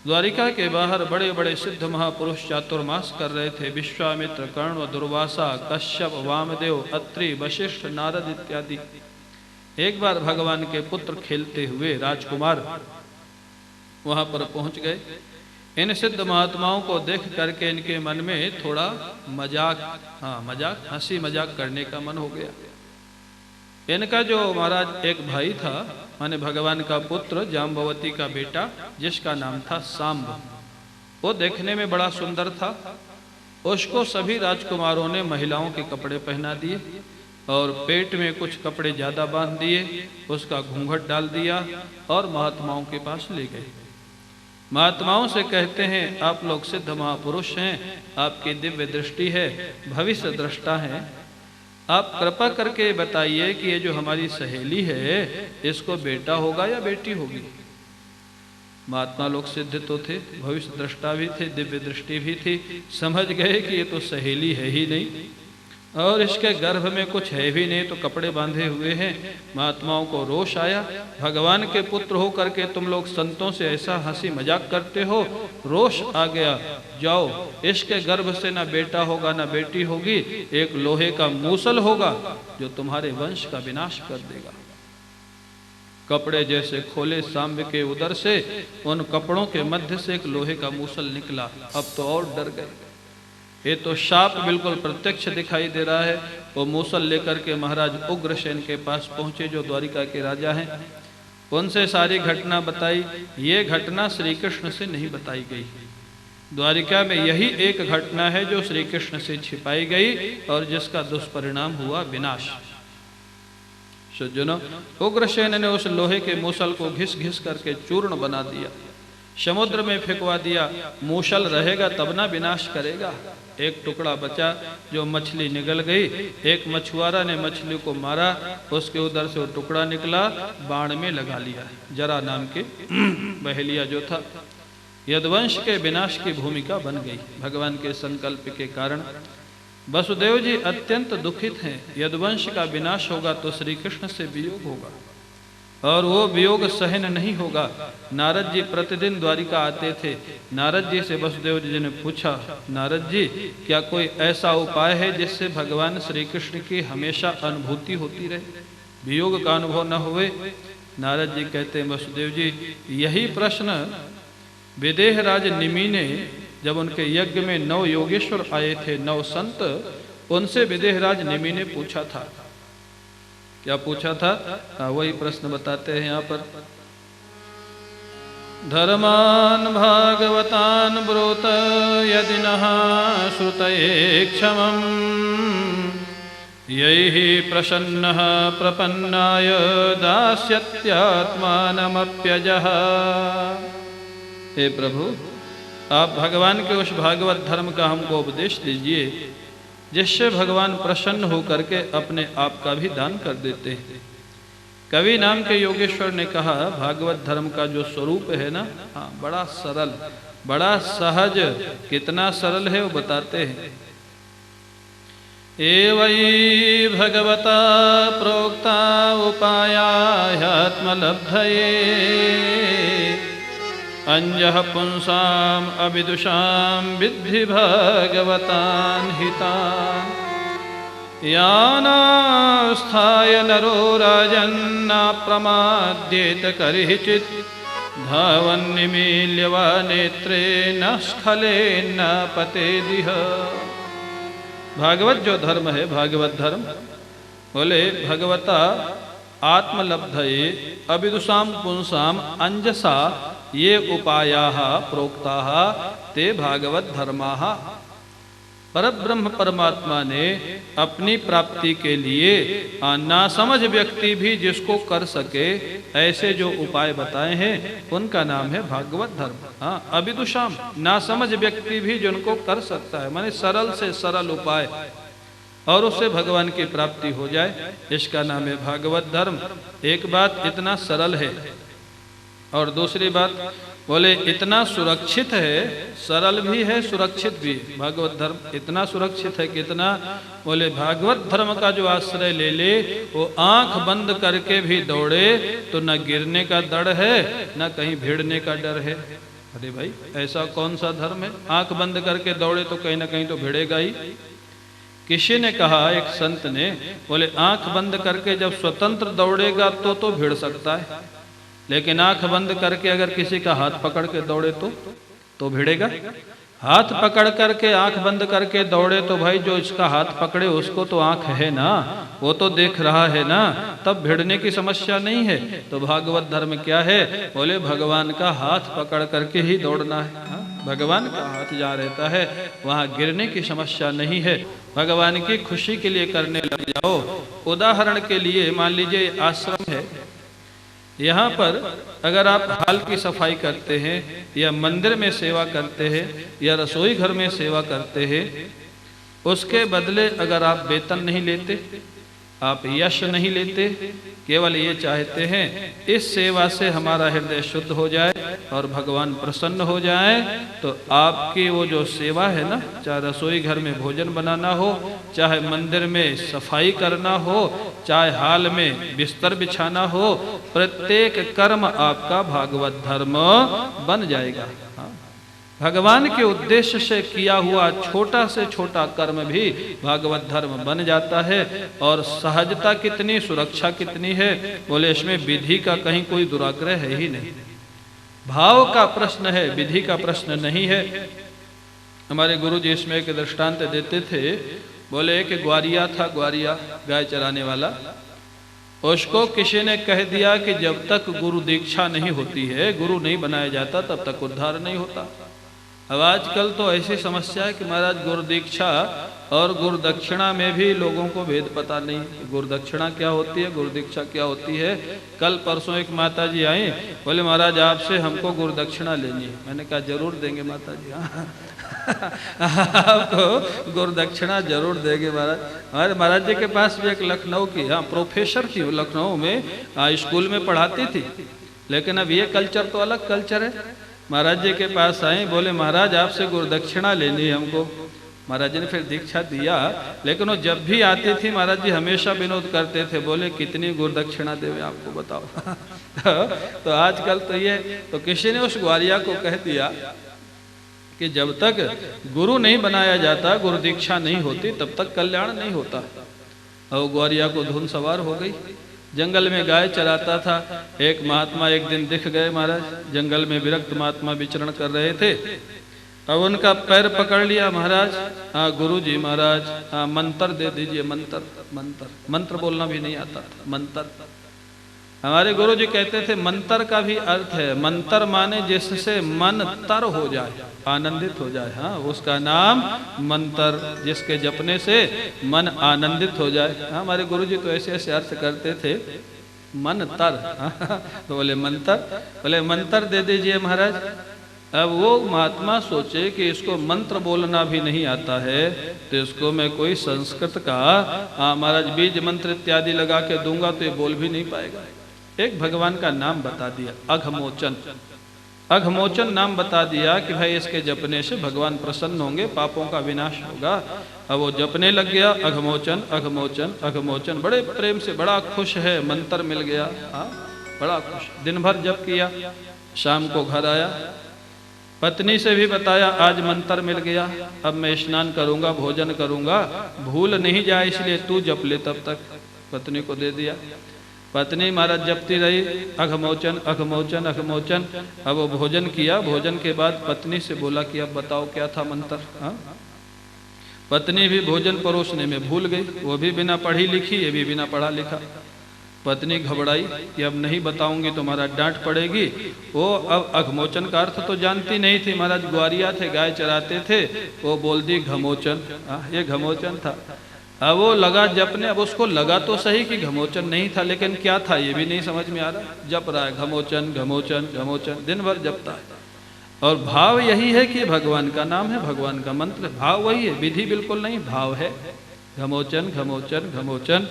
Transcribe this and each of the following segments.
द्वारिका के बाहर बड़े बड़े सिद्ध महापुरुष चातुर्मास कर रहे थे। विश्वामित्र, कर्ण, दुर्वासा, कश्यप, वामदेव, अत्रि, वशिष्ठ, नारद इत्यादि। एक बार भगवान के पुत्र खेलते हुए राजकुमार वहां पर पहुंच गए। इन सिद्ध महात्माओं को देख करके इनके मन में थोड़ा मजाक हंसी मजाक करने का मन हो गया। इनका जो महाराज एक भाई था, माने भगवान का पुत्र, जाम्बवती का बेटा, जिसका नाम था सांब, वो देखने में बड़ा सुंदर था। उसको सभी राजकुमारों ने महिलाओं के कपड़े पहना दिए और पेट में कुछ कपड़े ज्यादा बांध दिए, उसका घूंघट डाल दिया और महात्माओं के पास ले गए। महात्माओं से कहते हैं, आप लोग सिद्ध महापुरुष हैं, आपकी दिव्य दृष्टि है, भविष्य दृष्टा हैं, आप कृपा करके बताइए कि ये जो हमारी सहेली है, इसको बेटा होगा या बेटी होगी। महात्मा लोग सिद्ध तो थे, भविष्य दृष्टा भी थे, दिव्य दृष्टि भी थी, समझ गए कि ये तो सहेली है ही नहीं और इसके गर्भ में कुछ है भी नहीं, तो कपड़े बांधे हुए हैं। महात्माओं को रोष आया, भगवान के पुत्र हो करके तुम लोग संतों से ऐसा हंसी मजाक करते हो। रोष आ गया, जाओ, इसके गर्भ से ना बेटा होगा ना बेटी होगी, एक लोहे का मूसल होगा जो तुम्हारे वंश का विनाश कर देगा। कपड़े जैसे खोले सांब के उदर से, उन कपड़ों के मध्य से एक लोहे का मूसल निकला। अब तो और डर गए, ये तो शाप बिल्कुल प्रत्यक्ष दिखाई दे रहा है। वो मूसल लेकर के महाराज उग्रसेन के पास पहुंचे, जो द्वारिका के राजा हैं। उनसे सारी घटना बताई। ये घटना श्री कृष्ण से नहीं बताई गई। द्वारिका में यही एक घटना है जो श्री कृष्ण से छिपाई गई और जिसका दुष्परिणाम हुआ विनाश। सज्जनों, उग्रसेन ने उस लोहे के मूसल को घिस घिस करके चूर्ण बना दिया, समुद्र में फेंकवा दिया। मूसल रहेगा तब ना विनाश करेगा। एक टुकड़ा बचा जो मछली निगल गई। एक मछुआरा ने मछली को मारा, उसके उधर से वो टुकड़ा निकला, बाण में लगा लिया। जरा नाम के बहेलिया जो था, यदुवंश के विनाश की भूमिका बन गई भगवान के संकल्प के कारण। वसुदेव जी अत्यंत दुखित हैं। यदुवंश का विनाश होगा तो श्री कृष्ण से वियोग होगा और वो वियोग सहन नहीं होगा। नारद जी प्रतिदिन द्वारिका आते थे। नारद जी से वसुदेव जी ने पूछा, नारद जी क्या कोई ऐसा उपाय है जिससे भगवान श्री कृष्ण की हमेशा अनुभूति होती रहे, वियोग का अनुभव न हुए। नारद जी कहते हैं, वसुदेव जी यही प्रश्न विदेहराज निमि ने, जब उनके यज्ञ में 9 योगेश्वर आए थे, 9 संत, उनसे विदेहराज निमि ने पूछा था। क्या पूछा था? वही प्रश्न बताते हैं यहाँ पर। धर्मान भागवतान ब्रूत यदि नः श्रुतये क्षमं यैहि प्रसन्नः प्रपन्नाय दास्यत्यात्मानमप्यजः। हे प्रभु, आप भगवान के उस भागवत धर्म का हमको उपदेश दीजिए जिससे भगवान प्रसन्न होकर के अपने आप का भी दान कर देते हैं। कवि नाम के योगेश्वर ने कहा, भागवत धर्म का जो स्वरूप है ना, बड़ा सरल, बड़ा सहज। कितना सरल है वो बताते हैं। एवै भगवता प्रोक्ता उपायात्मलब्धये अंजः पुंसाम अविदुषाम विद्धि भगवतान हितान यानास्थाय नरो राजन्ना प्रमाद्येत करिचित् धावन्निमील्य वा नेत्रे न स्खलेन्न पतेदिह। भागवत जो धर्म है, भागवत धर्म बोले भगवता आत्मलब्धये अविदुषाम पुंसाम अंजसा ये उपायाः प्रोक्ताः ते भागवत धर्माः। परब्रह्म परमात्मा ने अपनी प्राप्ति के लिए नासमझ व्यक्ति भी जिसको कर सके ऐसे जो उपाय बताए हैं उनका नाम है भागवत धर्म। हाँ, अविदुषाम, नासमझ व्यक्ति भी जिनको कर सकता है, माने सरल से सरल उपाय और उससे भगवान की प्राप्ति हो जाए, इसका नाम है भागवत धर्म। एक बात इतना सरल है और दूसरी बात बोले इतना सुरक्षित है, सरल भी है सुरक्षित भी है। भागवत धर्म इतना सुरक्षित है, कितना बोले भागवत धर्म का जो आश्रय ले ले वो आंख बंद करके भी दौड़े तो न गिरने का डर है न कहीं भिड़ने का डर है। अरे भाई ऐसा कौन सा धर्म है, आंख बंद करके दौड़े तो कहीं ना कहीं तो भिड़ेगा ही। किसी ने कहा, एक संत ने, बोले आंख बंद करके जब स्वतंत्र दौड़ेगा तो भिड़ सकता है, लेकिन आंख बंद करके अगर किसी का हाथ पकड़ के दौड़े तो भिड़ेगा। हाथ पकड़ करके आंख बंद करके दौड़े तो भाई जो इसका हाथ पकड़े उसको तो आंख है ना, वो तो देख रहा है ना, तब भिड़ने की समस्या नहीं है। तो भागवत धर्म क्या है, बोले भगवान का हाथ पकड़ करके ही दौड़ना है। भगवान का हाथ जहाँ रहता है वहाँ गिरने की समस्या नहीं है। भगवान की खुशी के लिए करने लग जाओ। उदाहरण के लिए मान लीजिए आश्रम है, यहाँ पर अगर आप हाल की सफाई करते हैं या मंदिर में सेवा करते हैं या रसोई घर में सेवा करते हैं, उसके बदले अगर आप वेतन नहीं लेते, आप यश नहीं लेते, केवल ये चाहते हैं इस सेवा से हमारा हृदय शुद्ध हो जाए और भगवान प्रसन्न हो जाए, तो आपकी वो जो सेवा है ना, चाहे रसोई घर में भोजन बनाना हो, चाहे मंदिर में सफाई करना हो, चाहे हाल में बिस्तर बिछाना हो, प्रत्येक कर्म आपका भागवत धर्म बन जाएगा। भगवान के उद्देश्य से किया हुआ छोटा से छोटा कर्म भी भागवत धर्म बन जाता है। और सहजता कितनी, सुरक्षा कितनी है, बोले इसमें विधि का कहीं कोई दुराग्रह है ही नहीं। भाव का प्रश्न है, विधि का प्रश्न नहीं है। हमारे गुरु जी इसमें एक दृष्टांत देते थे, बोले एक ग्वारिया था, ग्वारिया गाय चराने वाला, उसको किसी ने कह दिया कि जब तक गुरु दीक्षा नहीं होती है, गुरु नहीं बनाया जाता, तब तक उद्धार नहीं होता। अब आजकल तो ऐसी समस्या है कि महाराज गुरु दीक्षा और गुरु दक्षिणा में भी लोगों को भेद पता नहीं, गुरु दक्षिणा क्या होती है, गुरु दीक्षा क्या होती है। कल परसों एक माता जी आई, बोले महाराज आपसे हमको गुरु दक्षिणा लेनी है। मैंने कहा जरूर देंगे माता जी, हाँ आपको गुरु दक्षिणा जरूर देंगे महाराज। हमारे महाराज जी के पास भी एक लखनऊ की, हाँ प्रोफेसर थी, लखनऊ में स्कूल में पढ़ाती थी, लेकिन अब ये कल्चर तो अलग कल्चर है। महाराज जी के पास आए, बोले महाराज आपसे गुरु दक्षिणा लेनी है हमको। महाराज जी ने फिर दीक्षा दिया, लेकिन वो जब भी आती थी महाराज जी हमेशा विनोद करते थे, बोले कितनी गुरु दक्षिणा देवे आपको बताओ। तो आजकल तो ये, तो किसी ने उस ग्वारिया को कह दिया कि जब तक गुरु नहीं बनाया जाता, गुरु दीक्षा नहीं होती, तब तक कल्याण नहीं होता। और ग्वारिया को धुन सवार हो गई, जंगल में गाय चराता था। एक महात्मा एक दिन दिख गए महाराज, जंगल में विरक्त महात्मा विचरण कर रहे थे। अब उनका पैर पकड़ लिया महाराज, हाँ गुरु जी महाराज, हाँ मंत्र दे दीजिए, मंत्र मंत्र मंत्र बोलना भी नहीं आता था, मंत्र। हमारे गुरु जी कहते थे मंत्र का भी अर्थ है, मंत्र माने जिससे मन तर हो जाए, आनंदित हो जाए, हाँ उसका नाम मंत्र, जिसके जपने से मन आनंदित हो जाए। हाँ हमारे गुरु जी तो ऐसे ऐसे अर्थ करते थे, मन तर, तो बोले मंत्र, बोले मंत्र दे दीजिए महाराज। अब वो महात्मा सोचे कि इसको मंत्र बोलना भी नहीं आता है, तो इसको मैं कोई संस्कृत का महाराज बीज मंत्र इत्यादि लगा के दूंगा तो ये बोल भी नहीं पाएगा। एक भगवान का नाम बता दिया, अघमोचन, अघमोचन नाम बता दिया कि भाई इसके जपने से भगवान प्रसन्न होंगे, पापों का विनाश होगा। अब वो जपने लग गया, अघमोचन अघमोचन अघमोचन, बड़े प्रेम से, बड़ा खुश है, मंत्र मिल गया, हाँ बड़ा खुश। दिन भर जप किया, शाम को घर आया, पत्नी से भी बताया आज मंत्र मिल गया, अब मैं स्नान करूंगा, भोजन करूंगा, भूल नहीं जाए इसलिए तू जप ले। तब तक पत्नी को दे दिया। पत्नी महाराज जपती रही, अघमोचन अघमोचन अघमोचन। अब वो भोजन किया, भोजन के बाद पत्नी से बोला कि अब बताओ क्या था मंत्र। हाँ पत्नी भी भोजन परोसने में भूल गई, वो भी बिना पढ़ी लिखी, ये भी बिना पढ़ा लिखा। पत्नी घबराई कि अब नहीं बताऊंगी तो महाराज डांट पड़ेगी। वो अब अघमोचन का अर्थ तो जानती नहीं थी, महाराज ग्वारिया थे, गाय चराते थे, वो बोल दी घमोचन। ये घमोचन था। अब वो लगा जपने, अब उसको लगा तो सही कि घमोचन नहीं था, लेकिन क्या था ये भी नहीं समझ में आ रहा। जप रहा है घमोचन घमोचन घमोचन, दिन भर जपता है। और भाव यही है कि भगवान का नाम है, भगवान का मंत्र, भाव वही है, विधि बिल्कुल नहीं, भाव है। घमोचन घमोचन घमोचन।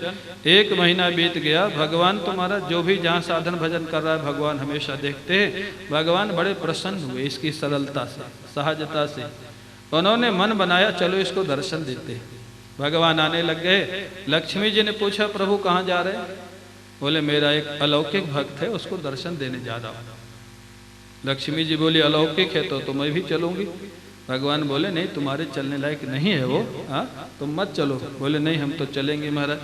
1 महीना बीत गया, भगवान तुम्हारा जो भी जहाँ साधन भजन कर रहा है भगवान हमेशा देखते हैं। भगवान बड़े प्रसन्न हुए इसकी सरलता से, सहजता से। उन्होंने मन बनाया चलो इसको दर्शन देते। भगवान आने लग गए। लक्ष्मी जी ने पूछा प्रभु कहाँ जा रहे हैं? बोले मेरा एक अलौकिक भक्त है, उसको दर्शन देने जा रहा हूँ। लक्ष्मी जी बोली अलौकिक है तो मैं भी चलूंगी। भगवान बोले नहीं, तुम्हारे चलने लायक नहीं है वो, हाँ तुम मत चलो। बोले नहीं हम तो चलेंगे महाराज।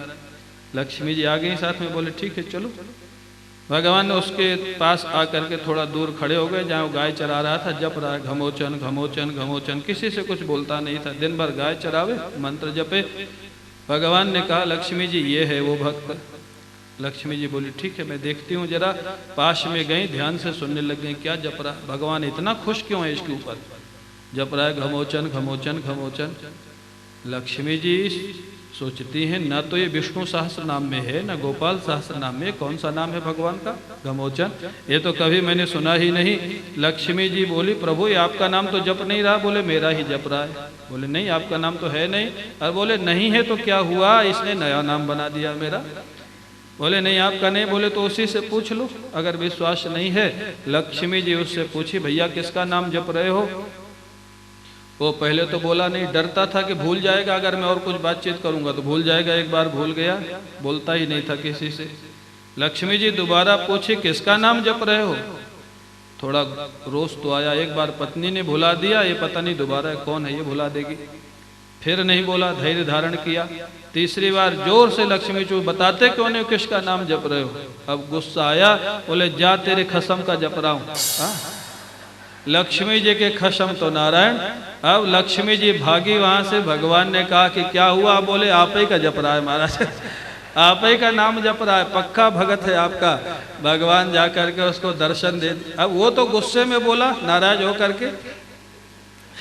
लक्ष्मी जी आ गई साथ में, बोले ठीक है चलो। भगवान ने उसके पास आकर के थोड़ा दूर खड़े हो गए, जहाँ वो गाय चरा रहा था, जप रहा है घमोचन घमोचन घमोचन, किसी से कुछ बोलता नहीं था, दिन भर गाय चरावे मंत्र जपे। भगवान ने कहा लक्ष्मी जी ये है वो भक्त। लक्ष्मी जी बोली ठीक है मैं देखती हूँ जरा। पास में गई, ध्यान से सुनने लग गई क्या जप रहा, भगवान इतना खुश क्यों है इसके ऊपर, जप रहा है घमोचन घमोचन घमोचन। लक्ष्मी जी सोचती हैं ना तो ये विष्णु सहस्त्र नाम में है ना गोपाल सहस्त्र नाम में, कौन सा नाम है भगवान का, घमोचन, ये तो कभी मैंने सुना ही नहीं। लक्ष्मी जी बोली प्रभु ये आपका नाम तो जप नहीं रहा। बोले मेरा ही जप रहा है। बोले नहीं आपका नाम तो है नहीं। और बोले नहीं है तो क्या हुआ, इसने नया नाम बना दिया मेरा। बोले नहीं आपका नहीं। बोले तो उसी से पूछ लो अगर विश्वास नहीं है। लक्ष्मी जी उससे पूछी भैया किसका नाम जप रहे हो। वो पहले तो बोला नहीं, डरता था कि भूल जाएगा, अगर मैं और कुछ बातचीत करूंगा तो भूल जाएगा। एक बार भूल गया, बोलता ही नहीं था किसी से। लक्ष्मी जी दोबारा पूछी किसका नाम जप रहे हो। थोड़ा रोष तो आया, एक बार पत्नी ने भुला दिया, ये पता नहीं दोबारा कौन है ये भुला देगी। फिर नहीं बोला, धैर्य धारण किया। तीसरी बार जोर से लक्ष्मी जी बताते क्यों नहीं किसका नाम जप रहे हो। अब गुस्सा आया, बोले जा तेरे खसम का जप रहा हूं। लक्ष्मी जी के खसम तो नारायण। अब लक्ष्मी जी भागी वहां से। भगवान ने कहा कि क्या हुआ। बोले आप ही का जप रहा है महाराज, आप ही का नाम जप रहा है, पक्का भगत है आपका। भगवान जा करके उसको दर्शन दे। अब वो तो गुस्से में बोला नाराज हो करके।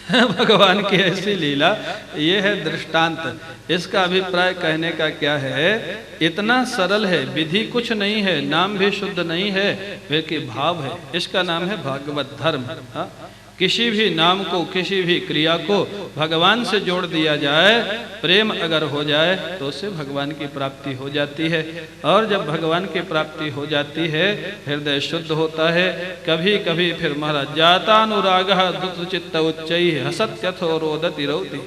भगवान की ऐसी लीला, ये है दृष्टांत। इसका अभिप्राय कहने का क्या है, इतना सरल है, विधि कुछ नहीं है, नाम भी शुद्ध नहीं है, बल्कि भाव है। इसका नाम है भागवत धर्म। हा? किसी भी नाम को, किसी भी क्रिया को भगवान से जोड़ दिया जाए, प्रेम अगर हो जाए तो उससे भगवान की प्राप्ति हो जाती है। और जब भगवान की प्राप्ति हो जाती है, हृदय शुद्ध होता है। कभी कभी फिर महाराज जातानुराग दुत चित्त उच्चई हसत कथो रोदति रोति।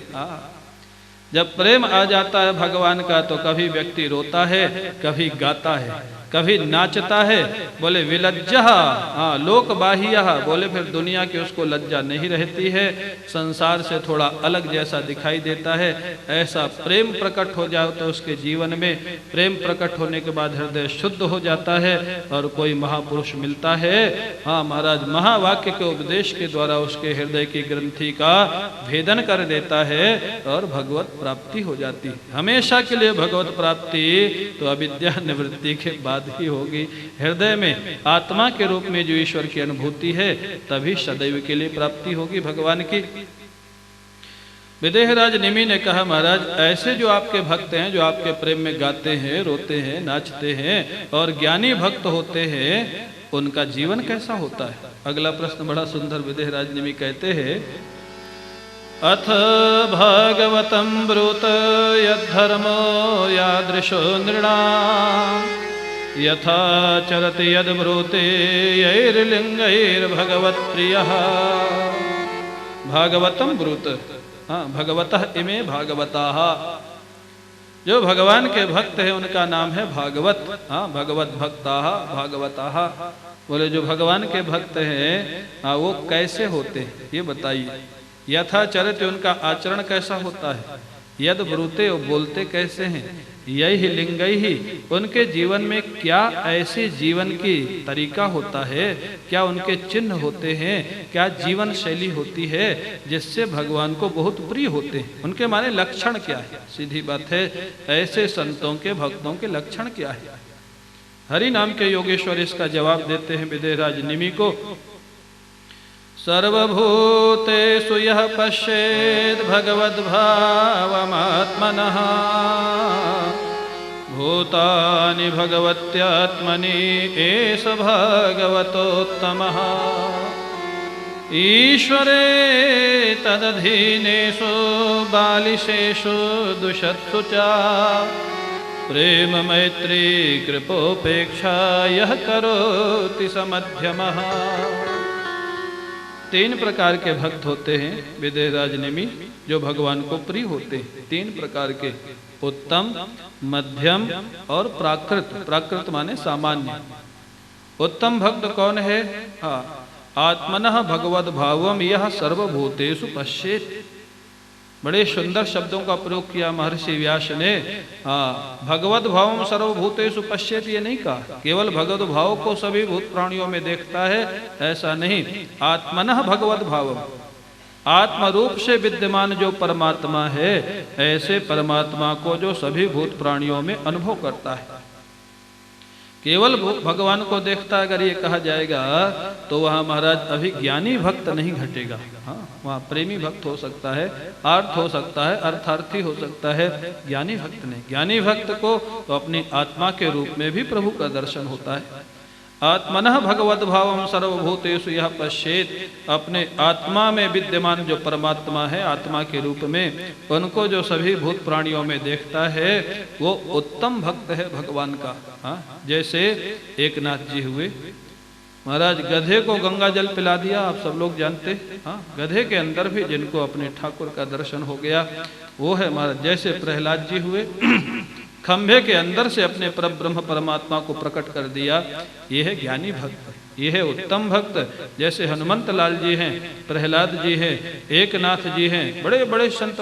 जब प्रेम आ जाता है भगवान का तो कभी व्यक्ति रोता है, कभी गाता है, कभी नाचता है। बोले विलज्जा, हाँ लोक बाह्य, बोले फिर दुनिया की उसको लज्जा नहीं रहती है, संसार से थोड़ा अलग जैसा दिखाई देता है। ऐसा प्रेम प्रकट हो जाए तो उसके जीवन में, प्रेम प्रकट होने के बाद हृदय शुद्ध हो जाता है और कोई महापुरुष मिलता है, हाँ महाराज महावाक्य के उपदेश के द्वारा उसके हृदय की ग्रंथि का भेदन कर देता है और भगवत प्राप्ति हो जाती है। हमेशा के लिए भगवत प्राप्ति तो अविद्या निवृत्ति के बाद ही होगी। हृदय में आत्मा के रूप में जो ईश्वर की अनुभूति है, तभी सदैव के लिए प्राप्ति होगी भगवान की। विदेहराज निमि ने कहा महाराज ऐसे जो आपके भक्त हैं, जो आपके प्रेम में गाते हैं, रोते हैं, नाचते हैं और ज्ञानी भक्त होते हैं, उनका जीवन कैसा होता है। अगला प्रश्न बड़ा सुंदर विदेहराज निमि कहते हैं, अथ भागवतं ब्रूत यद्धर्मो यादृशो नृणाम् यथा चरति यद ब्रूते यैर्लिंगैर्भगवत्प्रियः। भागवतम ब्रूत, हाँ भगवतः इमे भागवताः। जो भगवान के भक्त हैं उनका नाम है भागवत। हाँ भगवत भक्ताः भागवताः। बोले जो भगवान के भक्त हैं हाँ वो कैसे होते हैं ये बताइए। यथाचरित उनका आचरण कैसा होता है, यद ब्रूते वो बोलते कैसे हैं, यही लिंग ही उनके जीवन में क्या ऐसे जीवन की तरीका होता है, क्या उनके चिन्ह होते हैं, क्या जीवन शैली होती है जिससे भगवान को बहुत प्रिय होते हैं। उनके माने लक्षण क्या है, सीधी बात है ऐसे संतों के भक्तों के लक्षण क्या है। हरि नाम के योगेश्वर इसका जवाब देते हैं विदेहराज निमि को। सर्वभूतेषु यः पश्येत् भगवद्भावमात्मनः भूतानि भगवत्यात्मनि एष भगवतोत्तमः। ईश्वरे तदधीनेषु बालिशेषु दुषत्सु च प्रेम मैत्री कृपोपेक्षा यः करोति स मध्यमः। तीन प्रकार के भक्त होते हैं विदेहराज निमि जो भगवान को प्रिय होते हैं। तीन प्रकार के, उत्तम, मध्यम और प्राकृत। प्राकृत माने सामान्य। उत्तम भक्त कौन है, हाँ आत्मनः भगवद भावम यह सर्वभूतेषु पश्येत। बड़े सुंदर शब्दों का प्रयोग किया महर्षि व्यास ने। भगवद भावम सर्वभूतेषु पश्येत ये नहीं कहा, केवल भगवद भाव को सभी भूत प्राणियों में देखता है ऐसा नहीं। आत्मनः भगवद भावम, आत्म रूप से विद्यमान जो परमात्मा है ऐसे परमात्मा को जो सभी भूत प्राणियों में अनुभव करता है। केवल भगवान को देखता अगर ये कहा जाएगा तो वहाँ महाराज अभी ज्ञानी भक्त नहीं घटेगा। हाँ, वहाँ प्रेमी भक्त हो सकता है, आर्थ हो सकता है, अर्थार्थी हो सकता है, ज्ञानी भक्त नहीं। ज्ञानी भक्त को तो अपनी आत्मा के रूप में भी प्रभु का दर्शन होता है। आत्मनः भगवद भावम सर्वभूतेषु यह पश्येत, अपने आत्मा में विद्यमान जो परमात्मा है आत्मा के रूप में, उनको जो सभी भूत प्राणियों में देखता है वो उत्तम भक्त है भगवान का। हाँ, जैसे एक नाथ जी हुए, महाराज गधे को गंगा जल पिला दिया, आप सब लोग जानते। हाँ, गधे के अंदर भी जिनको अपने ठाकुर का दर्शन हो गया वो है महाराज। जैसे प्रहलाद जी हुए, खंभे के अंदर से अपने परब्रह्म परमात्मा को प्रकट कर दिया, ये है ज्ञानी भक्त, ये है उत्तम भक्त। जैसे हनुमंत लाल जी हैं, प्रहलाद जी हैं, एकनाथ जी हैं, बड़े बड़े संत